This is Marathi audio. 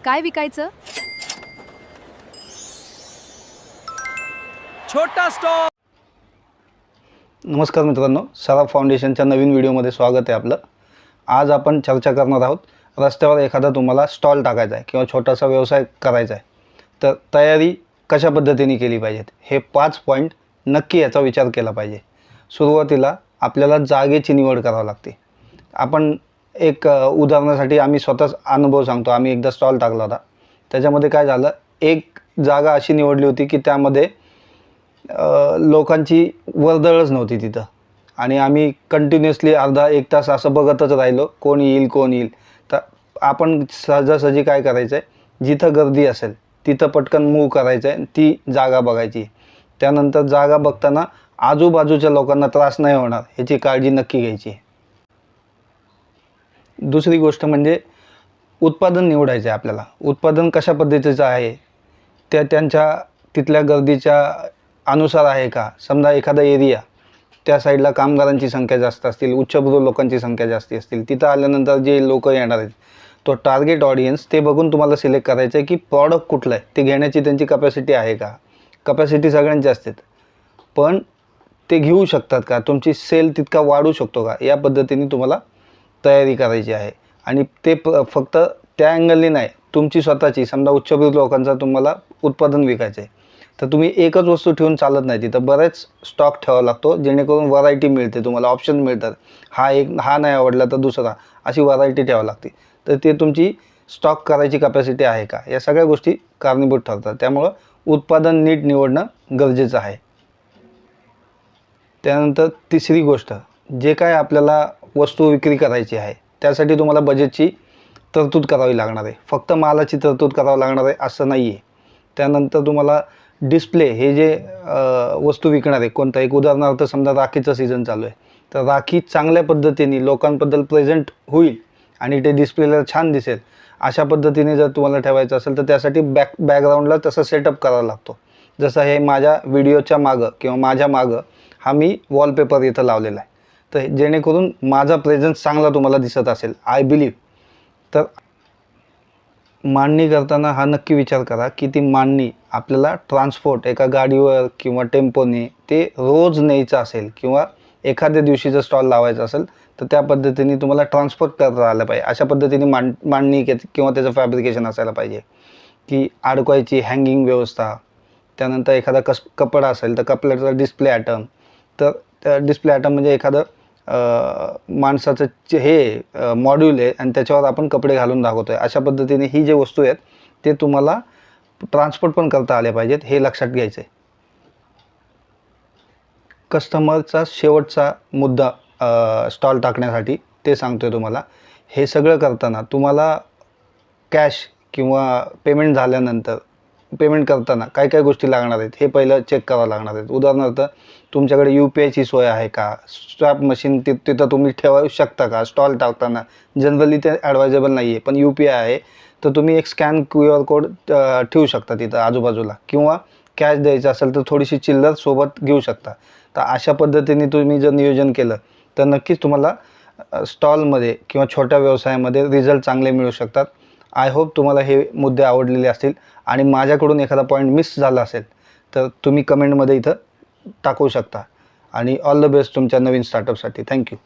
काय विकायचं? छोटा स्टॉल. नमस्कार मित्रांनो, सराफ फाउंडेशनच्या नवीन व्हिडिओमध्ये स्वागत आहे आपलं. आज आपण चर्चा करणार आहोत, रस्त्यावर एखादा तुम्हाला स्टॉल टाकायचा आहे किंवा छोटासा व्यवसाय करायचा आहे, तर तयारी कशा पद्धतीने केली पाहिजेत हे 5 पॉईंट नक्की याचा विचार केला पाहिजे. सुरुवातीला आपल्याला जागेची निवड करावी लागते. आपण एक उदाहरणासाठी आम्ही स्वतःच अनुभव सांगतो. आम्ही एकदा स्टॉल टाकला होता. त्याच्यामध्ये काय झालं, एक जागा अशी निवडली होती की त्यामध्ये लोकांची वर्दळच नव्हती तिथं, आणि आम्ही कंटिन्युअसली अर्धा एक तास असं बघतच राहिलो, कोण येईल. तर आपण सहजासहजी काय करायचं आहे, जिथं गर्दी असेल तिथं पटकन मूव्ह करायचं आहे, ती जागा बघायची. त्यानंतर जागा बघताना आजूबाजूच्या लोकांना त्रास नाही होणार ह्याची काळजी नक्की घ्यायची आहे. दुसरी गोष्ट म्हणजे उत्पादन निवडायचं आहे आपल्याला. उत्पादन कशा पद्धतीचं आहे, त्यांच्या तिथल्या गर्दीच्या अनुसार आहे का. समजा एखादा एरिया, त्या साईडला कामगारांची संख्या जास्त असतील, उच्चभ्रू लोकांची संख्या जास्त असतील, तिथं आल्यानंतर जे लोक येणार आहेत, तो टार्गेट ऑडियन्स, ते बघून तुम्हाला सिलेक्ट करायचं आहे की प्रॉडक्ट कुठलं आहे, ते घेण्याची त्यांची कपॅसिटी आहे का. कपॅसिटी सगळ्यांची असते, पण ते घेऊ शकतात का, तुमची सेल तितका वाढू शकतो का, या पद्धतीने तुम्हाला तयारी करायची आहे. आणि ते फक्त त्या अँगलने नाही, तुमची स्वतःची, समजा उच्चभ्रू लोकांचा तुम्हाला उत्पादन विकायचं आहे, तर तुम्ही एकच वस्तू ठेवून चालत नाही. तिथं बरेच स्टॉक ठेवावा लागतो, जेणेकरून व्हरायटी मिळते, तुम्हाला ऑप्शन मिळतात. हा नाही आवडला तर दुसरा, अशी व्हरायटी ठेवावी लागते. तर ते तुमची स्टॉक करायची कपॅसिटी आहे का, या सगळ्या गोष्टी कारणीभूत ठरतात. त्यामुळं उत्पादन नीट निवडणं गरजेचं आहे. त्यानंतर तिसरी गोष्ट, जे काय आपल्याला वस्तू विक्री करायची आहे, त्यासाठी तुम्हाला बजेटची तरतूद करावी लागणार आहे. फक्त मालाची तरतूद करावी लागणार आहे असं नाही आहे. त्यानंतर तुम्हाला डिस्प्ले, हे जे वस्तू विकणार आहे, कोणता एक उदाहरणार्थ समजा राखीचं सीझन चालू आहे, तर राखी चांगल्या पद्धतीने लोकांबद्दल प्रेझेंट होईल आणि ते डिस्प्लेला छान दिसेल, अशा पद्धतीने जर तुम्हाला ठेवायचं असेल तर त्यासाठी बॅकग्राऊंडला तसं सेटअप करावा लागतो. जसं हे माझ्या व्हिडिओच्या मागं किंवा माझ्या मागं हा मी वॉलपेपर इथं लावलेला आहे, तर जेणेकरून माझा प्रेझेन्स चांगला तुम्हाला दिसत असेल, आय बिलीव्ह. तर मांडणी करताना हा नक्की विचार करा की ती मांडणी आपल्याला ट्रान्सपोर्ट, एका गाडीवर किंवा टेम्पोने ते रोज न्यायचं असेल, किंवा एखाद्या दिवशीचा स्टॉल लावायचा असेल, तर त्या पद्धतीने तुम्हाला ट्रान्सपोर्ट करता आलं पाहिजे. अशा पद्धतीने मांडणी किंवा त्याचं फॅब्रिकेशन असायला पाहिजे, की अडकवायची हँगिंग व्यवस्था. त्यानंतर एखादा कपडा असेल तर कपड्याचा डिस्प्ले आयटम, तर डिस्प्ले आयटम म्हणजे एखादं माणसाचं हे मॉड्यूल आहे आणि त्याच्यावर आपण कपडे घालून दाखवतो आहे. अशा पद्धतीने ही जे वस्तू आहेत ते तुम्हाला ट्रान्सपोर्ट पण करता आले पाहिजेत, हे लक्षात घ्यायचं आहे. कस्टमरचा शेवटचा मुद्दा स्टॉल टाकण्यासाठी ते सांगतो आहे तुम्हाला. हे सगळं करताना तुम्हाला कॅश किंवा पेमेंट झाल्यानंतर, पेमेंट करताना काय काय गोष्टी लागणार आहेत हे पहिलं चेक करावं लागणार आहेत. उदाहरणार्थ, तुमच्याकडे UPIची सोय आहे का, स्वॅप मशीन तिथं तुम्ही ठेवू शकता का. स्टॉल टाकताना जनरली ते ॲडवायजेबल नाही आहे, पण UPI आहे तर तुम्ही एक स्कॅन QR कोड ठेवू शकता तिथं आजूबाजूला, किंवा कॅश द्यायचं असेल तर थोडीशी चिल्लर सोबत घेऊ शकता. तर अशा पद्धतीने तुम्ही जर नियोजन केलं तर नक्कीच तुम्हाला स्टॉलमध्ये किंवा छोट्या व्यवसायामध्ये रिझल्ट चांगले मिळू शकतात. आय होप तुम्हाला हे मुद्दे आवडलेले असतील, आणि माझ्याकडून एखादा पॉईंट मिस झाला असेल तर तुम्ही कमेंटमध्ये इथं टाकू शकता. आणि ऑल द बेस्ट तुमच्या नवीन स्टार्टअपसाठी. थँक्यू.